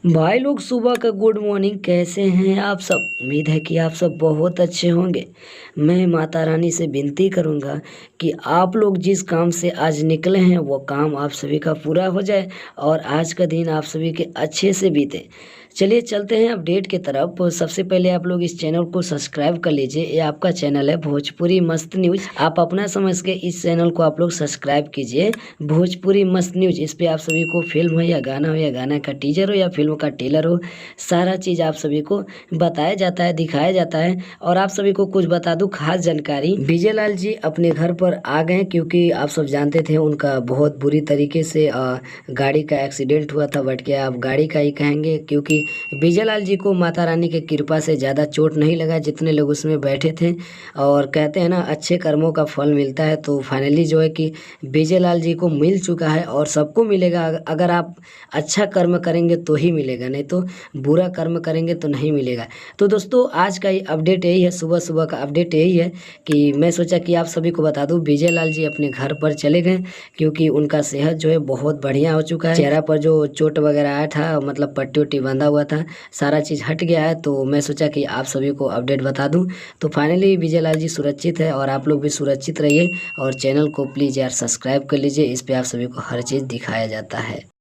भाई लोग सुबह का गुड मॉर्निंग। कैसे हैं आप सब? उम्मीद है कि आप सब बहुत अच्छे होंगे। मैं माता रानी से विनती करूंगा कि आप लोग जिस काम से आज निकले हैं वो काम आप सभी का पूरा हो जाए और आज का दिन आप सभी के अच्छे से बीते। चलिए चलते हैं अपडेट की तरफ। सबसे पहले आप लोग इस चैनल को सब्सक्राइब कर लीजिए। ये आपका चैनल है भोजपुरी मस्त न्यूज। आप अपना समझ के इस चैनल को आप लोग सब्सक्राइब कीजिए, भोजपुरी मस्त न्यूज। इस पे आप सभी को फिल्म हो या गाना का टीजर हो या फिल्म का ट्रेलर हो, सारा चीज़ आप सभी को बताया जाता है, दिखाया जाता है। और आप सभी को कुछ बता दूं खास जानकारी, विजय लाल जी अपने घर पर आ गए क्योंकि आप सब जानते थे उनका बहुत बुरी तरीके से गाड़ी का एक्सीडेंट हुआ था। बट क्या आप गाड़ी का ही कहेंगे, क्योंकि विजय लाल जी को माता रानी की कृपा से ज़्यादा चोट नहीं लगा जितने लोग उसमें बैठे थे। और कहते हैं ना, अच्छे कर्मों का फल मिलता है। तो फाइनली जो है कि विजय लाल जी को मिल चुका है और सबको मिलेगा। अगर आप अच्छा कर्म करेंगे तो ही मिलेगा, नहीं तो बुरा कर्म करेंगे तो नहीं मिलेगा। तो दोस्तों आज का ये अपडेट यही है, सुबह सुबह का अपडेट यही है कि मैं सोचा कि आप सभी को बता दूं विजय लाल जी अपने घर पर चले गए क्योंकि उनका सेहत जो है बहुत बढ़िया हो चुका है। चेहरा पर जो चोट वगैरह आया था, मतलब पट्टी उट्टी बंधा हुआ था, सारा चीज़ हट गया है। तो मैं सोचा कि आप सभी को अपडेट बता दूं। तो फाइनली विजय लाल जी सुरक्षित है और आप लोग भी सुरक्षित रहिए। और चैनल को प्लीज़ यार सब्सक्राइब कर लीजिए, इस पर आप सभी को हर चीज़ दिखाया जाता है।